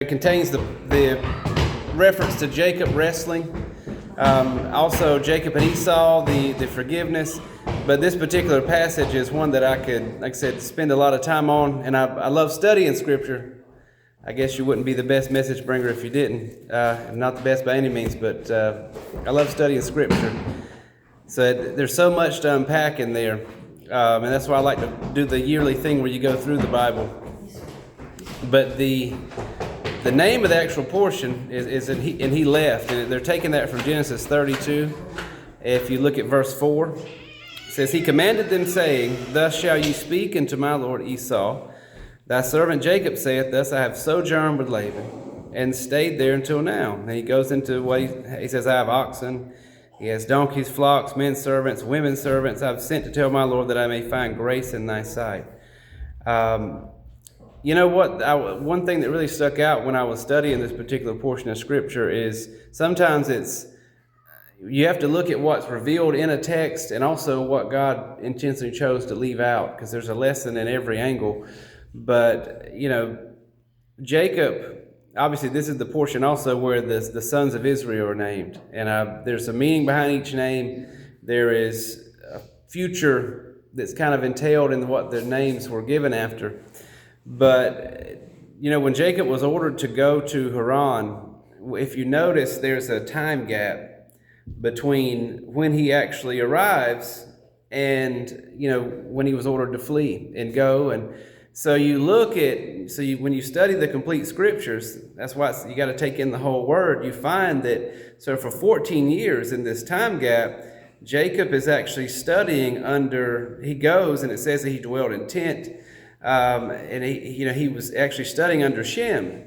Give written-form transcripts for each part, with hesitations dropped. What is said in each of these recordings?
It contains the reference to Jacob wrestling, also Jacob and Esau, the forgiveness. But this particular passage is one that I could, like I said, spend a lot of time on, and I love studying Scripture. I guess you wouldn't be the best message bringer if you didn't. I'm not the best by any means, but I love studying Scripture. So there's so much to unpack in there, and that's why I like to do the yearly thing where you go through the Bible. But the name of the actual portion is and he left, and they're taking that from Genesis 32. If you look at verse 4, it says, "He commanded them, saying, Thus shall you speak unto my lord Esau. Thy servant Jacob saith, Thus I have sojourned with Laban, and stayed there until now." And he goes into what he says, "I have oxen, he has donkeys, flocks, men servants, women servants. I've sent to tell my lord that I may find grace in thy sight." You know what? One thing that really stuck out when I was studying this particular portion of Scripture is sometimes you have to look at what's revealed in a text and also what God intentionally chose to leave out, because there's a lesson in every angle. But, Jacob, obviously this is the portion also where the sons of Israel are named. And there's a meaning behind each name. There is a future that's kind of entailed in what their names were given after. But, when Jacob was ordered to go to Haran, if you notice, there's a time gap between when he actually arrives and, when he was ordered to flee and go. And so when you study the complete Scriptures, that's why you got to take in the whole Word. You find that, so for 14 years in this time gap, Jacob is actually studying he goes, and it says that he dwelled in tent. And he was actually studying under Shem,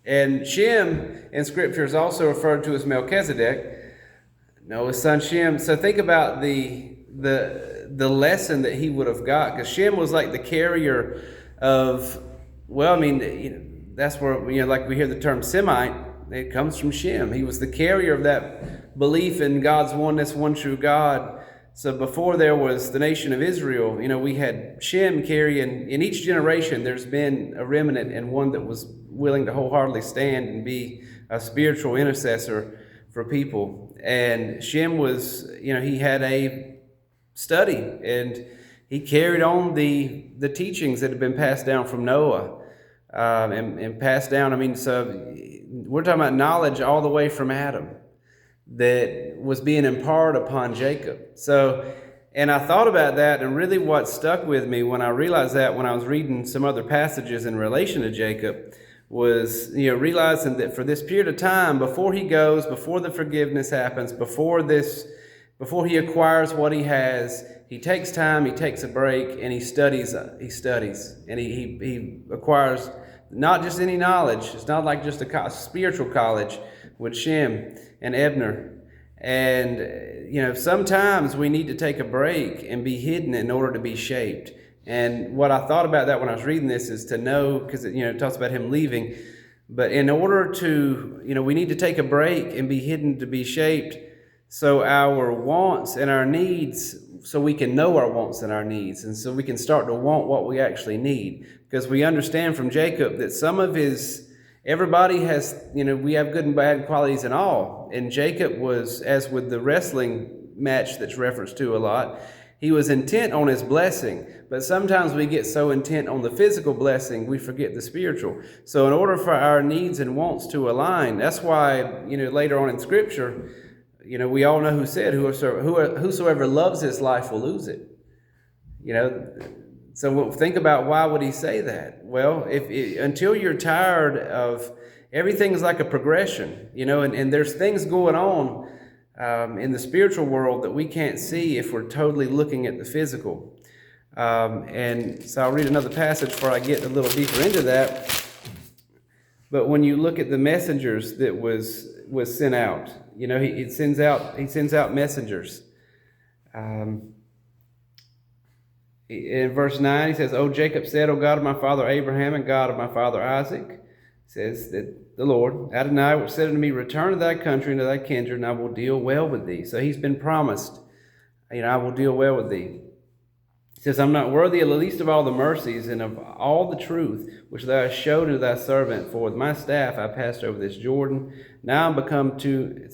and Shem in Scripture is also referred to as Melchizedek, his son Shem. So think about the lesson that he would have got, because Shem was like the carrier of, that's where like we hear the term Semite. It comes from Shem. He was the carrier of that belief in God's oneness, one true God. So before there was the nation of Israel, we had Shem carrying. In each generation, there's been a remnant and one that was willing to wholeheartedly stand and be a spiritual intercessor for people. And Shem was, he had a study, and he carried on the teachings that had been passed down from Noah, and passed down. So we're talking about knowledge all the way from Adam that was being imparted upon Jacob. So, and I thought about that, and really what stuck with me when I realized that when I was reading some other passages in relation to Jacob was, realizing that for this period of time, before he goes, before the forgiveness happens, before he acquires what he has, he takes time, he takes a break, and he studies, and he acquires not just any knowledge. It's not like just a spiritual college with Shem and Ebner. And, sometimes we need to take a break and be hidden in order to be shaped. And what I thought about that when I was reading this is to know, because, it talks about him leaving. But in order to, we need to take a break and be hidden to be shaped, so our wants and our needs, so we can know our wants and our needs, and so we can start to want what we actually need. Because we understand from Jacob that everybody has, we have good and bad qualities in all. And Jacob was, as with the wrestling match that's referenced to a lot, he was intent on his blessing. But sometimes we get so intent on the physical blessing, we forget the spiritual. So in order for our needs and wants to align, that's why, later on in Scripture, we all know who said, whosoever loves his life will lose it. So we'll think about, why would he say that? Well, until you're tired of, everything's like a progression, and there's things going on in the spiritual world that we can't see if we're totally looking at the physical. And so I'll read another passage before I get a little deeper into that. But when you look at the messengers that was sent out, he sends out messengers. In verse 9, he says, "O Jacob said, O God of my father Abraham and God of my father Isaac," says that the Lord, Adonai, said unto me, "Return to thy country and to thy kindred, and I will deal well with thee." So he's been promised, I will deal well with thee. He says, I'm not worthy of the least of all the mercies and of all the truth which thou hast showed unto thy servant. For with my staff I passed over this Jordan. Now I'm become two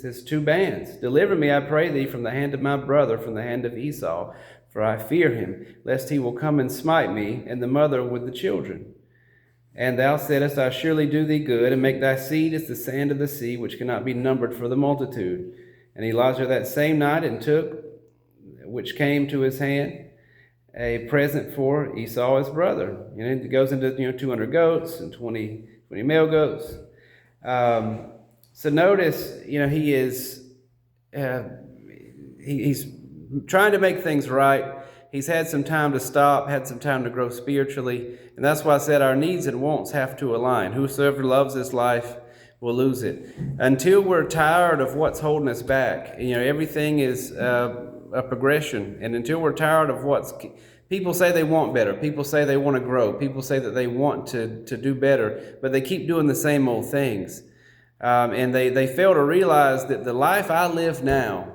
bands. Deliver me, I pray thee, from the hand of my brother, from the hand of Esau. For I fear him, lest he will come and smite me, and the mother with the children. And thou saidst, I surely do thee good, and make thy seed as the sand of the sea, which cannot be numbered for the multitude. And Elijah that same night and took, which came to his hand, a present for Esau his brother. It goes into 200 goats and 20 male goats. So notice, he is he's trying to make things right. He's had some time to stop, had some time to grow spiritually, and that's why I said our needs and wants have to align. Whosoever loves this life will lose it. Until we're tired of what's holding us back, everything is a progression, and until we're tired of people say they want better, people say they want to grow, people say that they want to do better, but they keep doing the same old things, and they fail to realize that the life I live now,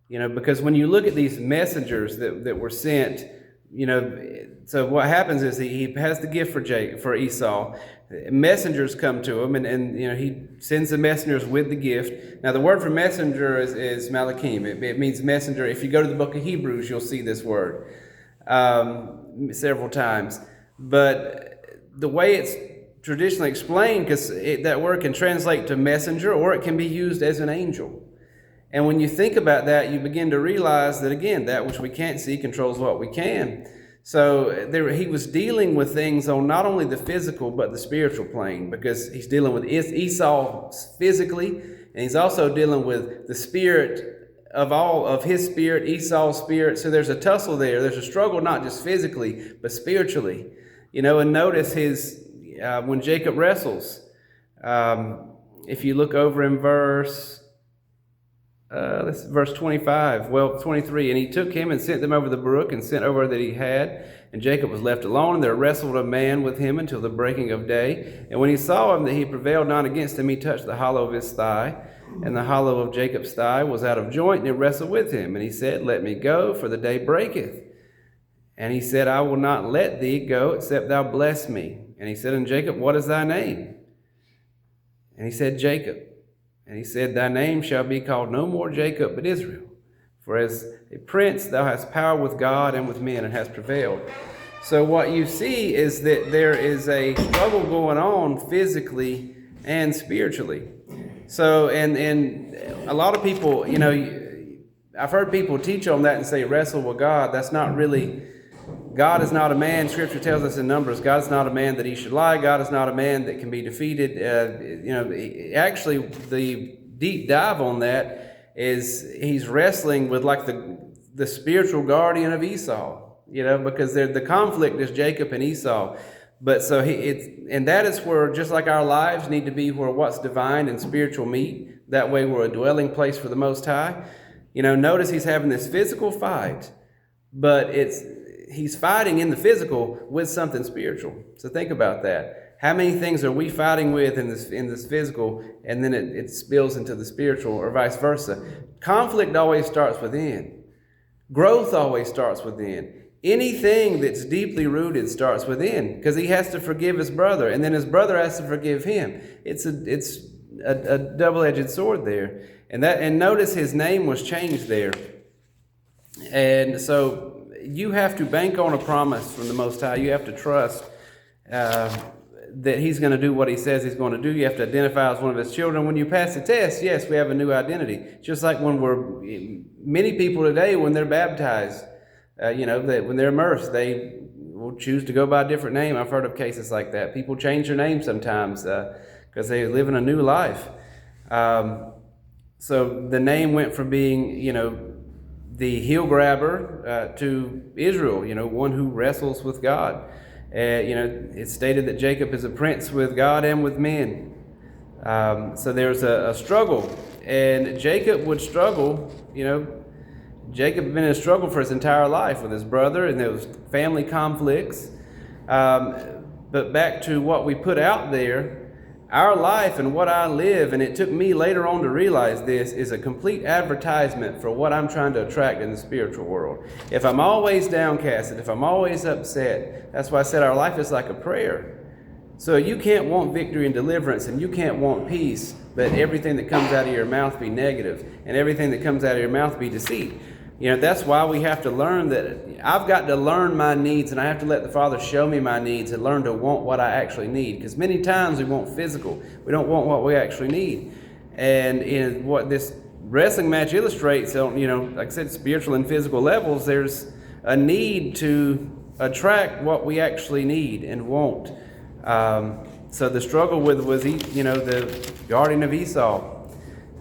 because when you look at these messengers that were sent, so what happens is he has the gift for Esau. Messengers come to him, and he sends the messengers with the gift. Now the word for messenger is malachim. It means messenger. If you go to the book of Hebrews, you'll see this word several times. But the way it's traditionally explained, because that word can translate to messenger, or it can be used as an angel. And when you think about that, you begin to realize that, again, that which we can't see controls what we can. So he was dealing with things on not only the physical, but the spiritual plane, because he's dealing with Esau physically, and he's also dealing with the spirit of his spirit, Esau's spirit. So there's a tussle there. There's a struggle, not just physically, but spiritually. And notice when Jacob wrestles, if you look over in verse 25, 23, and he took him and sent them over the brook and sent over that he had, and Jacob was left alone, and there wrestled a man with him until the breaking of day. And when he saw him that he prevailed not against him, he touched the hollow of his thigh, and the hollow of Jacob's thigh was out of joint, and he wrestled with him. And he said, Let me go, for the day breaketh. And he said, I will not let thee go, except thou bless me. And he said unto Jacob, What is thy name? And he said, Jacob. And he said, Thy name shall be called no more Jacob, but Israel. For as a prince thou hast power with God and with men, and hast prevailed. So what you see is that there is a struggle going on physically and spiritually. So, and a lot of people, I've heard people teach on that and say, wrestle with God. That's not really, God is not a man. Scripture tells us in Numbers, God is not a man that he should lie. God is not a man that can be defeated. Actually, the deep dive on that is he's wrestling with like the spiritual guardian of Esau, because the conflict is Jacob and Esau. But so and that is where, just like our lives need to be where what's divine and spiritual meet, that way we're a dwelling place for the Most High. Notice he's having this physical fight, but he's fighting in the physical with something spiritual. So think about that. How many things are we fighting with in this physical, and then it spills into the spiritual, or vice versa? Conflict always starts within. Growth always starts within. Anything that's deeply rooted starts within, because he has to forgive his brother, and then his brother has to forgive him. It's a double-edged sword there. And notice his name was changed there. And so you have to bank on a promise from the Most High. You have to trust that he's going to do what he says he's going to do. You have to identify as one of his children. When you pass the test, yes, we have a new identity. Just like many people today, when they're baptized, that when they're immersed, they will choose to go by a different name. I've heard of cases like that. People change their name sometimes because they live in a new life. So the name went from being, the heel grabber to Israel, one who wrestles with God. It's stated that Jacob is a prince with God and with men. So there's a struggle, and Jacob would struggle, Jacob had been in a struggle for his entire life with his brother, and there was family conflicts. But back to what we put out there, Our life and what I live, and it took me later on to realize this, is a complete advertisement for what I'm trying to attract in the spiritual world. If I'm always downcast, if I'm always upset, that's why I said our life is like a prayer. So you can't want victory and deliverance, and you can't want peace, but everything that comes out of your mouth be negative, and everything that comes out of your mouth be deceit. That's why we have to learn that I've got to learn my needs, and I have to let the Father show me my needs and learn to want what I actually need. Because many times we want physical. We don't want what we actually need. And in what this wrestling match illustrates, on, like I said, spiritual and physical levels, there's a need to attract what we actually need and want. So the struggle was the guardian of Esau.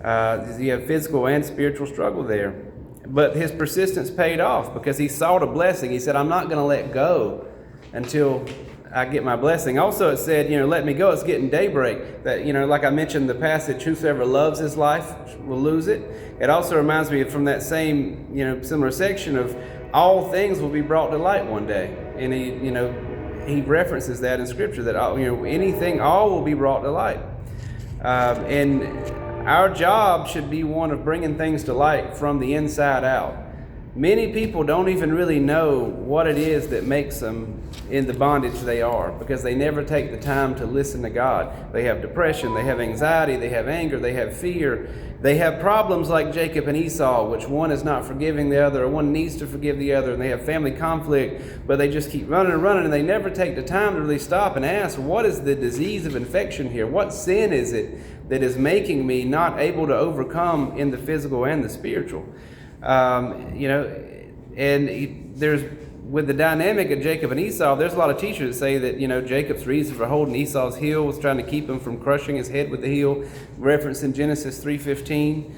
You have physical and spiritual struggle there. But his persistence paid off because he sought a blessing. He said, I'm not going to let go until I get my blessing. Also, it said, let me go. It's getting daybreak. That, like I mentioned, the passage, whosoever loves his life will lose it. It also reminds me from that same, similar section of all things will be brought to light one day. And he references that in Scripture that, anything, all will be brought to light. And our job should be one of bringing things to light from the inside out. Many people don't even really know what it is that makes them in the bondage they are, because they never take the time to listen to God. They have depression, they have anxiety, they have anger, they have fear. They have problems like Jacob and Esau, which one is not forgiving the other, or one needs to forgive the other, and they have family conflict, but they just keep running and running, and they never take the time to really stop and ask, what is the disease of infection here? What sin is it that is making me not able to overcome in the physical and the spiritual? There's, with the dynamic of Jacob and Esau, there's a lot of teachers that say that, Jacob's reason for holding Esau's heel was trying to keep him from crushing his head with the heel, referenced in Genesis 3:15.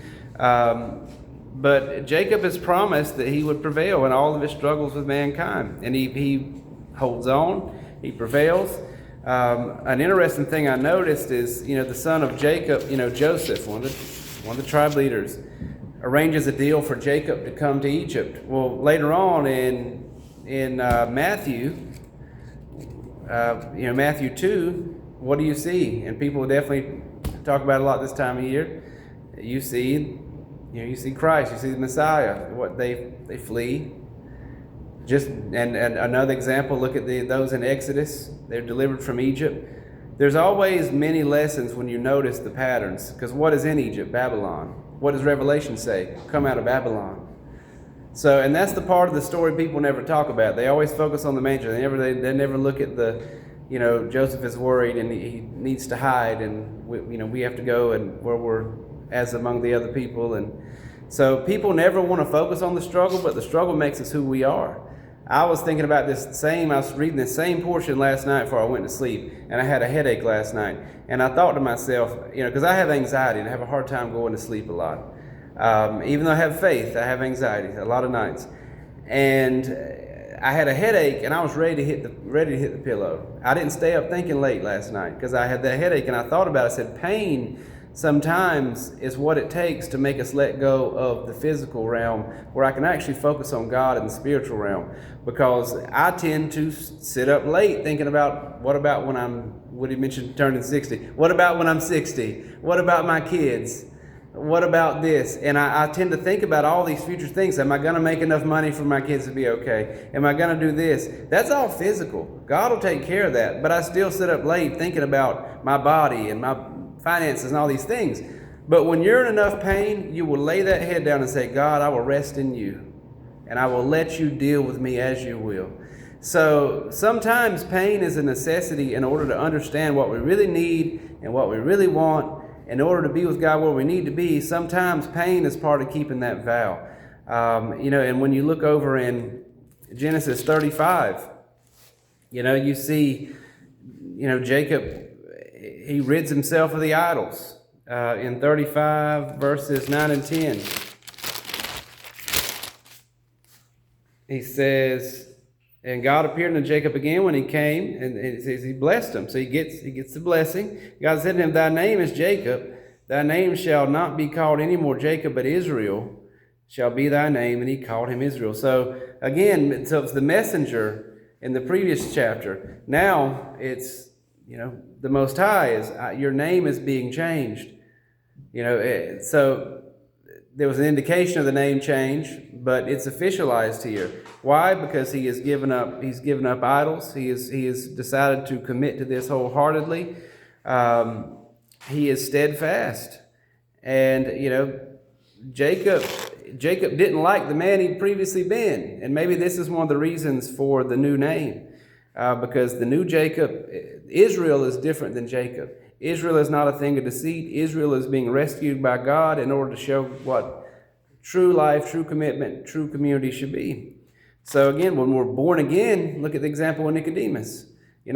But Jacob has promised that he would prevail in all of his struggles with mankind, and he holds on, he prevails. An interesting thing I noticed is, the son of Jacob, Joseph, one of the tribe leaders, arranges a deal for Jacob to come to Egypt. Well, later on in Matthew, Matthew 2, what do you see? And people will definitely talk about it a lot this time of year. You see Christ, you see the Messiah. What they flee. And another example, look at those in Exodus. They're delivered from Egypt. There's always many lessons when you notice the patterns. Because what is in Egypt? Babylon. What does Revelation say? Come out of Babylon. So, and that's the part of the story people never talk about. They always focus on the manger. They never look at the, Joseph is worried and he needs to hide, and we have to go and where we're as among the other people. And so people never want to focus on the struggle, but the struggle makes us who we are. I was thinking about I was reading the same portion last night before I went to sleep, and I had a headache last night. And I thought to myself, because I have anxiety and I have a hard time going to sleep a lot. Even though I have faith, I have anxiety a lot of nights. And I had a headache, and I was ready to hit the pillow. I didn't stay up thinking late last night because I had that headache, and I thought about it. I said, pain sometimes is what it takes to make us let go of the physical realm, where I can actually focus on God in the spiritual realm. Because I tend to sit up late thinking about, what about when what he mentioned turning 60? What about when I'm 60? What about my kids? What about this? And I tend to think about all these future things. Am I going to make enough money for my kids to be okay? Am I going to do this? That's all physical. God will take care of that. But I still sit up late thinking about my body and my finances and all these things. But when you're in enough pain, you will lay that head down and say, God, I will rest in you, and I will let you deal with me as you will. So sometimes pain is a necessity in order to understand what we really need and what we really want. In order to be with God where we need to be, sometimes pain is part of keeping that vow. And when you look over in Genesis 35, you see, Jacob, he rids himself of the idols. In 35 verses 9 and 10, he says, and God appeared unto Jacob again when he came, and it says he blessed him. So he gets the blessing. God said to him, thy name is Jacob. Thy name shall not be called any more Jacob, but Israel shall be thy name. And he called him Israel. So again, it's the messenger in the previous chapter. Now it's the Most High is, your name is being changed. So there was an indication of the name change, but it's officialized here. Why? Because he's given up idols. He has decided to commit to this wholeheartedly. He is steadfast. And, Jacob didn't like the man he'd previously been. And maybe this is one of the reasons for the new name. Because the new Jacob, Israel is different than Jacob. Israel is not a thing of deceit. Israel is being rescued by God in order to show what true life, true commitment, true community should be. So again, when we're born again, look at the example of Nicodemus. He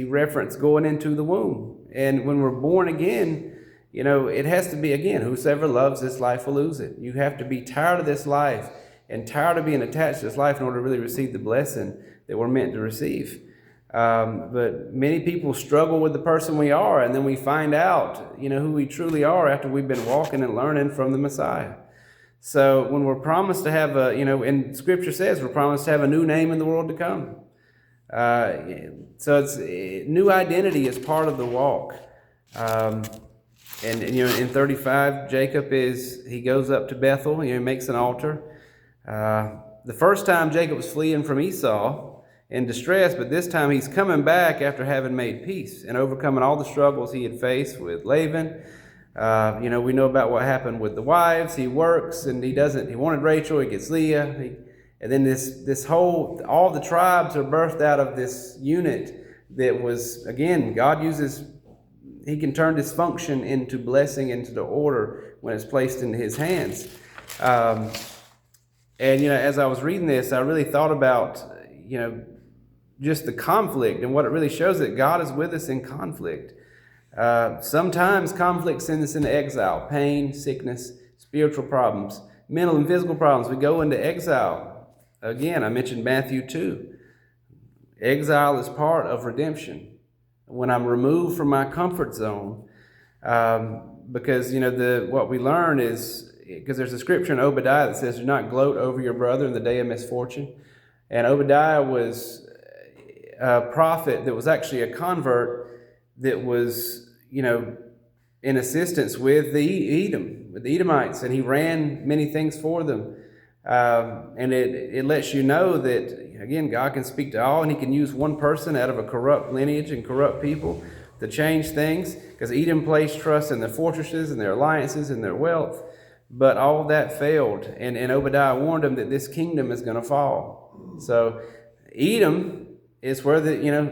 referenced going into the womb. And when we're born again, it has to be, again, whosoever loves this life will lose it. You have to be tired of this life and tired of being attached to this life in order to really receive the blessing that we're meant to receive. But many people struggle with the person we are, and then we find out, who we truly are after we've been walking and learning from the Messiah. So when we're promised to have and Scripture says we're promised to have a new name in the world to come. So it's new identity is part of the walk. And in 35, Jacob he goes up to Bethel, he makes an altar. The first time Jacob was fleeing from Esau in distress, but this time he's coming back after having made peace and overcoming all the struggles he had faced with Laban. We know about what happened with the wives. He works and he wanted Rachel, he gets Leah. And then all the tribes are birthed out of this unit that was, again, God he can turn dysfunction into blessing, into the order when it's placed into his hands. And as I was reading this, I really thought about, just the conflict and what it really shows that God is with us in conflict. Sometimes conflict sends us into exile, pain, sickness, spiritual problems, mental and physical problems. We go into exile. Again, I mentioned Matthew 2. Exile is part of redemption. When I'm removed from my comfort zone, because what we learn is, because there's a scripture in Obadiah that says, "Do not gloat over your brother in the day of misfortune." And Obadiah was a prophet that was actually a convert that was, in assistance with the Edomites, and he ran many things for them. And it lets you know that, again, God can speak to all, and he can use one person out of a corrupt lineage and corrupt people to change things, because Edom placed trust in their fortresses and their alliances and their wealth. But all that failed, and Obadiah warned them that this kingdom is going to fall. So Edom is where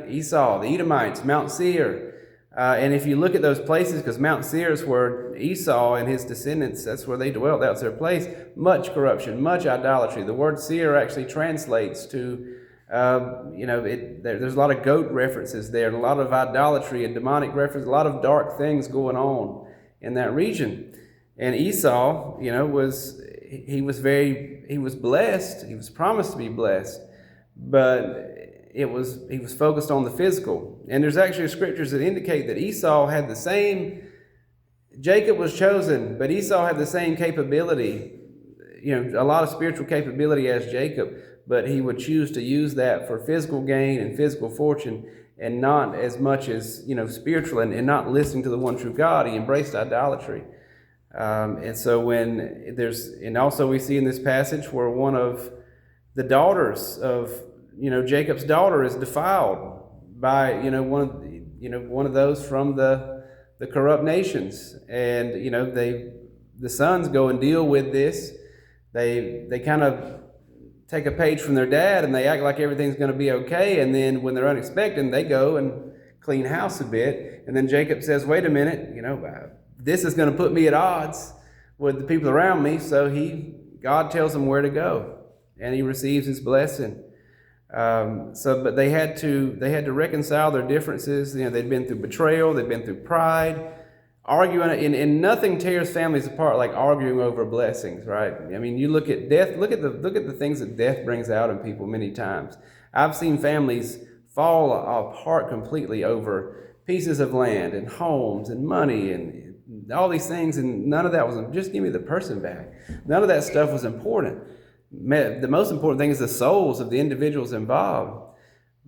Esau, the Edomites, Mount Seir. And if you look at those places, because Mount Seir is where Esau and his descendants, that's where they dwelt, that's their place. Much corruption, much idolatry. The word Seir actually translates to, there's a lot of goat references there, and a lot of idolatry and demonic references, a lot of dark things going on in that region. And Esau, he was blessed. He was promised to be blessed, but he was focused on the physical. And there's actually scriptures that indicate that Esau had the same. Jacob was chosen, but Esau had the same capability, a lot of spiritual capability as Jacob, but he would choose to use that for physical gain and physical fortune, and not as much as spiritual, and not listening to the one true God. He embraced idolatry. And so and also we see in this passage where one of the daughters of Jacob's daughter is defiled by one of those from the corrupt nations, and the sons go and deal with this. They kind of take a page from their dad, and they act like everything's going to be okay, and then when they're unexpected, they go and clean house a bit, and then Jacob says, "Wait a minute, this is going to put me at odds with the people around me." So God tells him where to go, and he receives his blessing. But they had to reconcile their differences. They'd been through betrayal, they'd been through pride, arguing, and nothing tears families apart like arguing over blessings, right? I mean, you look at death. Look at the things that death brings out in people many times. I've seen families fall apart completely over pieces of land and homes and money and all these things, and none of that was just give me the person back. None of that stuff was important. The most important thing is the souls of the individuals involved.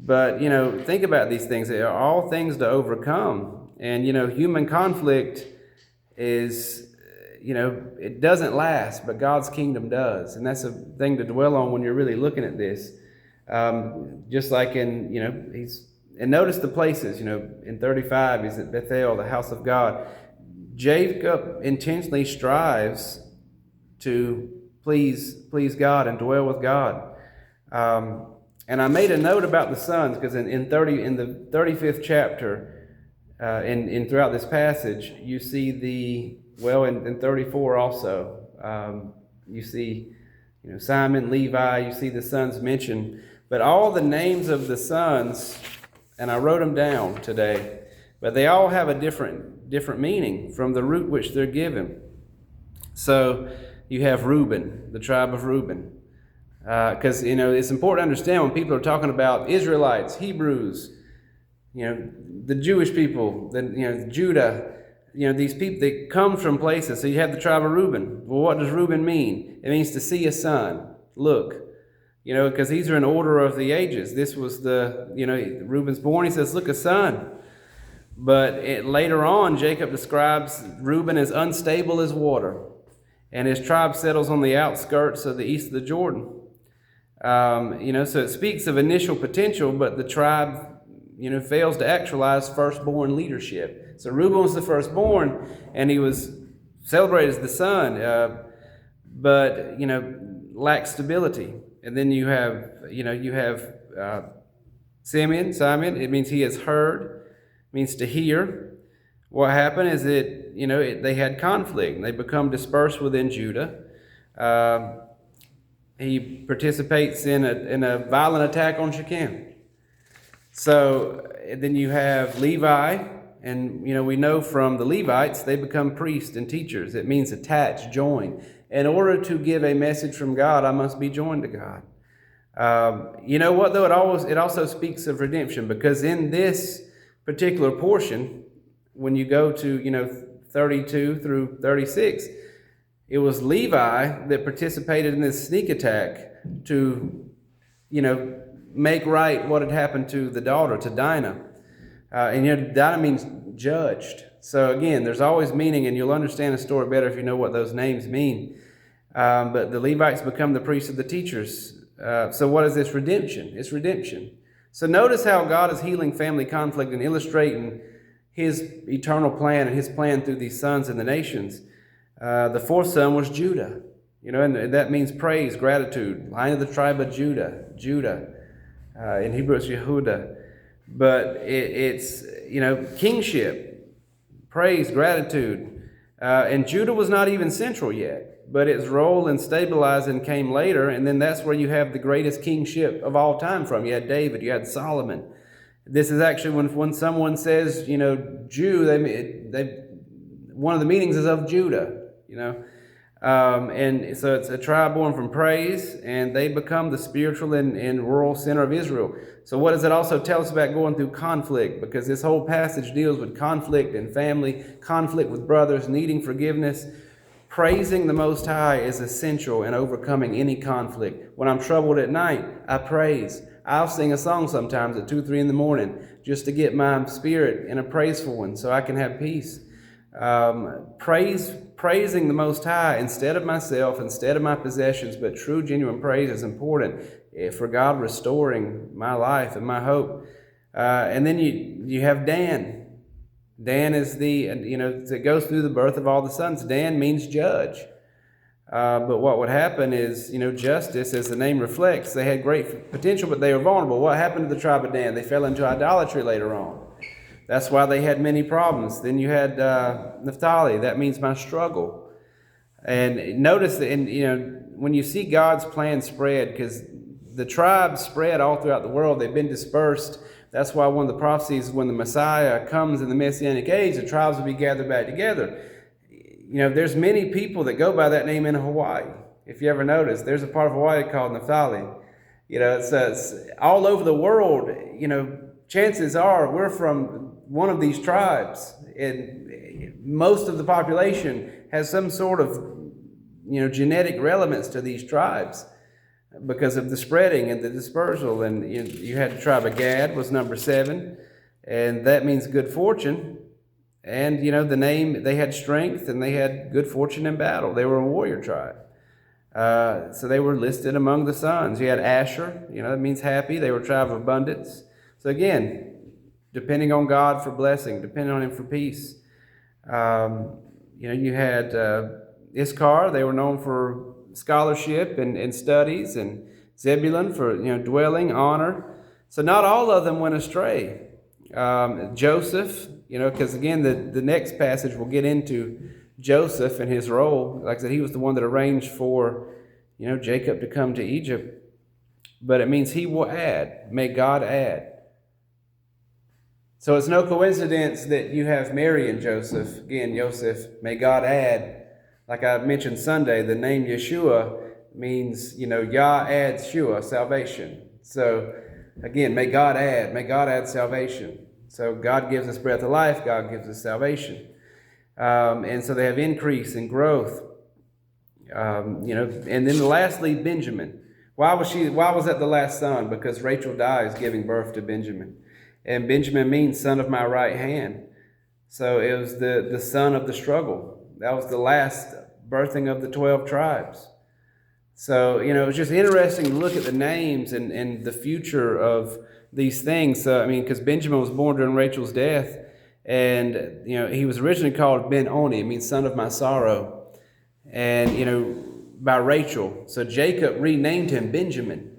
But, think about these things. They are all things to overcome. And, human conflict is, it doesn't last, but God's kingdom does. And that's a thing to dwell on when you're really looking at this. Just like in, and notice the places, in 35, he's at Bethel, the house of God. Jacob intentionally strives to please God and dwell with God. And I made a note about the sons because in the 35th chapter, in throughout this passage, you see in 34 also, you see, Simon, Levi, you see the sons mentioned, but all the names of the sons, and I wrote them down today, but they all have a different meaning from the root which they're given. So you have Reuben, the tribe of Reuben. Because, it's important to understand when people are talking about Israelites, Hebrews, the Jewish people, Judah, these people, they come from places. So you have the tribe of Reuben. Well, what does Reuben mean? It means to see a son, look, because these are in order of the ages. This was Reuben's born, he says, look, a son. But later on, Jacob describes Reuben as unstable as water, and his tribe settles on the outskirts of the east of the Jordan. So it speaks of initial potential, but the tribe, fails to actualize firstborn leadership. So Reuben was the firstborn, and he was celebrated as the son, but, lacks stability. And then you have Simeon. It means he has heard, means to hear. What happened is that, they had conflict, and they become dispersed within Judah. He participates in a violent attack on Shechem. So then you have Levi, and we know from the Levites they become priests and teachers. It means attach, join. In order to give a message from God, I must be joined to God. You know what though? It also speaks of redemption, because in this particular portion, when you go to 32 through 36. It was Levi that participated in this sneak attack to, make right what had happened to the daughter, to Dinah. And Dinah means judged. So again, there's always meaning, and you'll understand the story better if you know what those names mean. But the Levites become the priests of the teachers. So what is this? Redemption. It's redemption. So notice how God is healing family conflict and illustrating his eternal plan and his plan through these sons in the nations. The fourth son was Judah, and that means praise, gratitude. Line of the tribe of Judah. In Hebrew it's Yehudah. But it's, kingship, praise, gratitude. And Judah was not even central yet, but its role in stabilizing came later, and then that's where you have the greatest kingship of all time from. You had David, you had Solomon. This is actually when someone says, Jew, they one of the meanings is of Judah. And so it's a tribe born from praise, and they become the spiritual and rural center of Israel. So what does it also tell us about going through conflict? Because this whole passage deals with conflict in family, conflict with brothers, needing forgiveness. Praising the Most High is essential in overcoming any conflict. When I'm troubled at night, I praise. I'll sing a song sometimes at 2, 3 in the morning just to get my spirit in a praiseful one so I can have peace. Praising the Most High instead of myself, instead of my possessions, but true, genuine praise is important for God restoring my life and my hope. And then you have Dan. Dan is it goes through the birth of all the sons. Dan means judge. But what would happen is, justice, as the name reflects, they had great potential, but they were vulnerable. What happened to the tribe of Dan? They fell into idolatry later on. That's why they had many problems. Then you had Naphtali. That means my struggle. And notice that, when you see God's plan spread, because the tribes spread all throughout the world, they've been dispersed. That's why one of the prophecies, when the Messiah comes in the Messianic age, the tribes will be gathered back together. There's many people that go by that name in Hawaii. If you ever notice, there's a part of Hawaii called Naphtali. It's all over the world. Chances are we're from one of these tribes, and most of the population has some sort of, genetic relevance to these tribes. because of the spreading and the dispersal. And you had the tribe of Gad was number 7, and that means good fortune. And the name, they had strength and they had good fortune in battle. They were a warrior tribe. So they were listed among the sons. You had Asher, that means happy. They were a tribe of abundance. So again, depending on God for blessing, depending on Him for peace. You had Issachar. They were known for scholarship and studies, and Zebulun for dwelling, honor. So not all of them went astray. Joseph, because again the next passage will get into Joseph and his role. Like I said, he was the one that arranged for Jacob to come to Egypt. But it means he will add. May God add. So it's no coincidence that you have Mary and Joseph. Again, Joseph, may God add. Like I mentioned Sunday, the name Yeshua means, Yah adds Shua, salvation. So again, may God add salvation. So God gives us breath of life, God gives us salvation. And so they have increase and growth. And then lastly, Benjamin. Why was that the last son? Because Rachel dies giving birth to Benjamin. And Benjamin means son of my right hand. So it was the son of the struggle. That was the last birthing of the 12 tribes. So, it was just interesting to look at the names and the future of these things. So, because Benjamin was born during Rachel's death. And, he was originally called Ben-Oni. It means son of my sorrow. And, by Rachel. So Jacob renamed him Benjamin.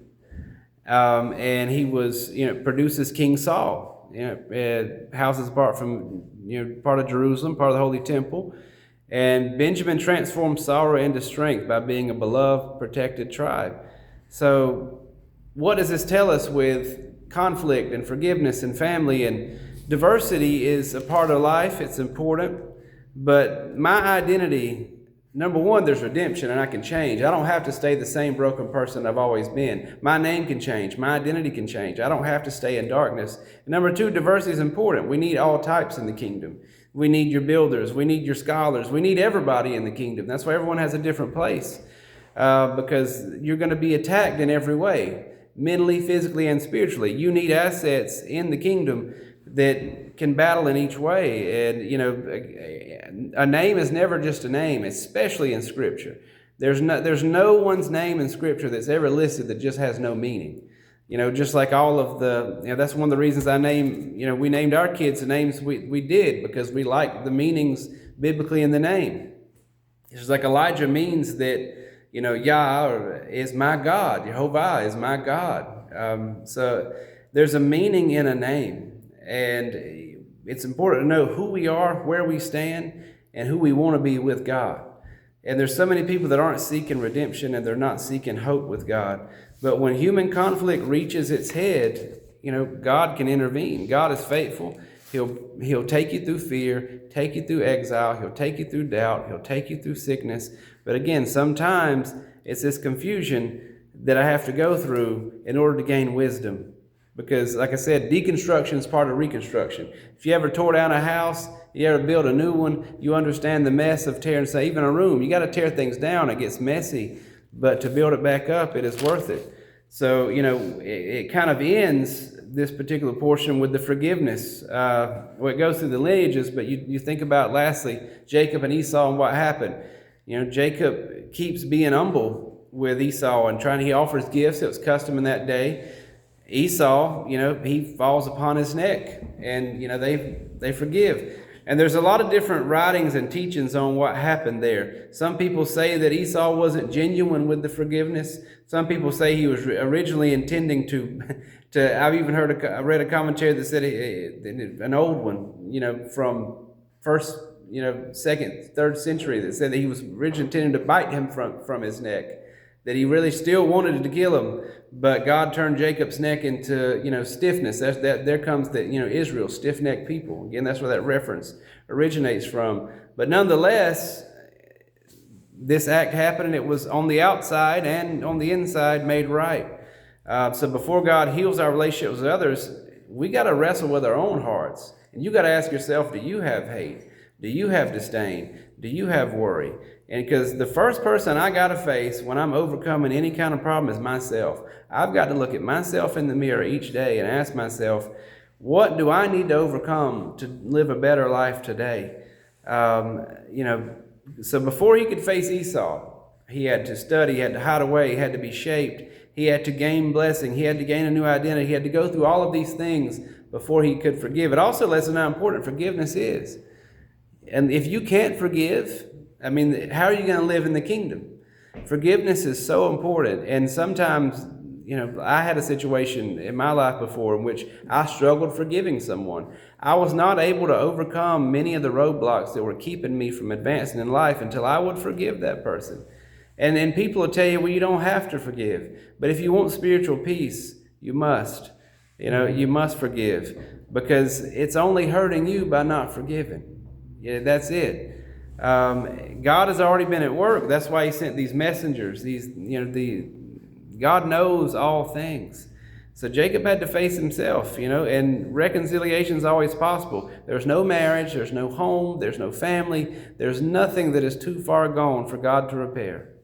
And he was, produces King Saul. Houses apart from, part of Jerusalem, part of the Holy Temple. And Benjamin transformed sorrow into strength by being a beloved, protected tribe. So what does this tell us with conflict and forgiveness and family? And diversity is a part of life. It's important. But my identity, number one, there's redemption and I can change. I don't have to stay the same broken person I've always been. My name can change. My identity can change. I don't have to stay in darkness. And number two, diversity is important. We need all types in the kingdom. We need your builders. We need your scholars. We need everybody in the kingdom. That's why everyone has a different place, because you're going to be attacked in every way, mentally, physically, and spiritually. You need assets in the kingdom that can battle in each way. And, a name is never just a name, especially in Scripture. There's no one's name in Scripture that's ever listed that just has no meaning. Just like all of the, that's one of the reasons we named our kids the names we did, because we like the meanings biblically in the name. It's like Elijah means that, Yah is my God, Jehovah is my God. So there's a meaning in a name, and it's important to know who we are, where we stand, and who we want to be with God. And there's so many people that aren't seeking redemption and they're not seeking hope with God. But when human conflict reaches its head, God can intervene. God is faithful. He'll take you through fear, take you through exile, He'll take you through doubt, He'll take you through sickness. But again, sometimes it's this confusion that I have to go through in order to gain wisdom. Because, like I said, deconstruction is part of reconstruction. If you ever tore down a house, you ever build a new one, you understand the mess of tearing, say, even a room. You got to tear things down. It gets messy. But to build it back up, it is worth it. So, it kind of ends this particular portion with the forgiveness. It goes through the lineages, but you think about, lastly, Jacob and Esau and what happened. Jacob keeps being humble with Esau and he offers gifts. It was custom in that day. Esau, he falls upon his neck, and, they forgive. And there's a lot of different writings and teachings on what happened there. Some people say that Esau wasn't genuine with the forgiveness. Some people say he was originally intending to I've even I read a commentary that said, an old one, from first, second, third century, that said that he was originally intending to bite him from his neck, that he really still wanted to kill him, but God turned Jacob's neck into, stiffness. There comes the, Israel, stiff-necked people. Again, that's where that reference originates from. But nonetheless, this act happened, and it was on the outside and on the inside made right. So before God heals our relationships with others, we got to wrestle with our own hearts. And you got to ask yourself, do you have hate? Do you have disdain? Do you have worry? And because the first person I got to face when I'm overcoming any kind of problem is myself. I've got to look at myself in the mirror each day and ask myself, what do I need to overcome to live a better life today? So before he could face Esau, he had to study, he had to hide away, he had to be shaped, he had to gain blessing, he had to gain a new identity, he had to go through all of these things before he could forgive. It also lets us know how important forgiveness is. And if you can't forgive, how are you going to live in the kingdom? Forgiveness is so important. And sometimes, I had a situation in my life before in which I struggled forgiving someone. I was not able to overcome many of the roadblocks that were keeping me from advancing in life until I would forgive that person. And then people will tell you, well, you don't have to forgive. But if you want spiritual peace, you must. You must forgive, because it's only hurting you by not forgiving. That's it. God has already been at work. That's why he sent these messengers. God knows all things. So Jacob had to face himself, and reconciliation is always possible. There's no marriage, there's no home, there's no family, there's nothing that is too far gone for God to repair.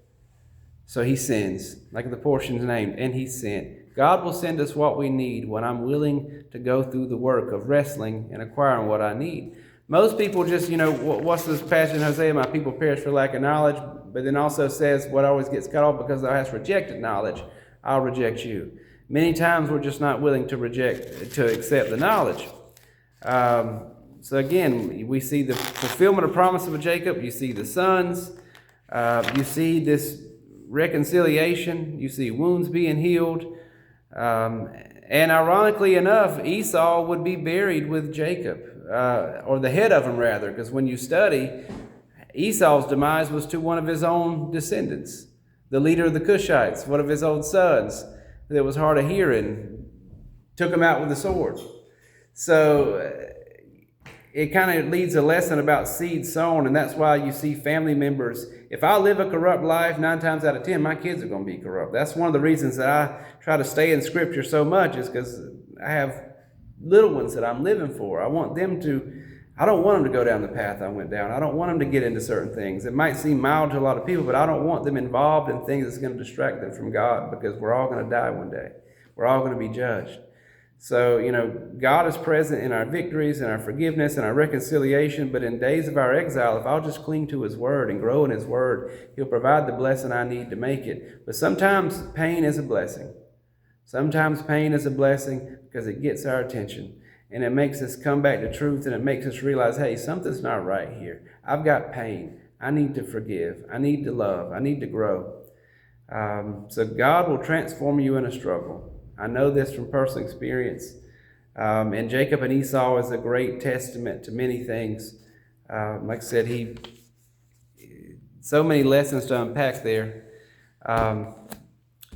So he sends, like the portion's named, and he sent. God will send us what we need when I'm willing to go through the work of wrestling and acquiring what I need. Most people just, what's this passage in Hosea? My people perish for lack of knowledge, but then also says what always gets cut off because thou hast rejected knowledge, I'll reject you. Many times we're just not willing to accept the knowledge. So again, we see the fulfillment of promise of Jacob. You see the sons. You see this reconciliation. You see wounds being healed. And ironically enough, Esau would be buried with Jacob, or the head of him rather, because when you study, Esau's demise was to one of his own descendants, the leader of the Cushites, one of his own sons that was hard of hearing, took him out with the sword. So it kind of leads a lesson about seed sown, and that's why you see family members. If I live a corrupt life, 9 times out of 10, my kids are going to be corrupt. That's one of the reasons that I try to stay in Scripture so much, is because I have little ones that I'm living for. I don't want them to go down the path I went down. I don't want them to get into certain things. It might seem mild to a lot of people, but I don't want them involved in things that's going to distract them from God, because we're all going to die one day. We're all going to be judged. So, God is present in our victories and our forgiveness and our reconciliation, but in days of our exile, if I'll just cling to His Word and grow in His Word, He'll provide the blessing I need to make it. But sometimes pain is a blessing. Sometimes pain is a blessing because it gets our attention and it makes us come back to truth, and it makes us realize, hey, something's not right here. I've got pain. I need to forgive. I need to love. I need to grow. So God will transform you in a struggle. I know this from personal experience. And Jacob and Esau is a great testament to many things. Like I said, so many lessons to unpack there.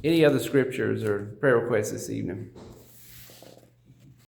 Any other scriptures or prayer requests this evening?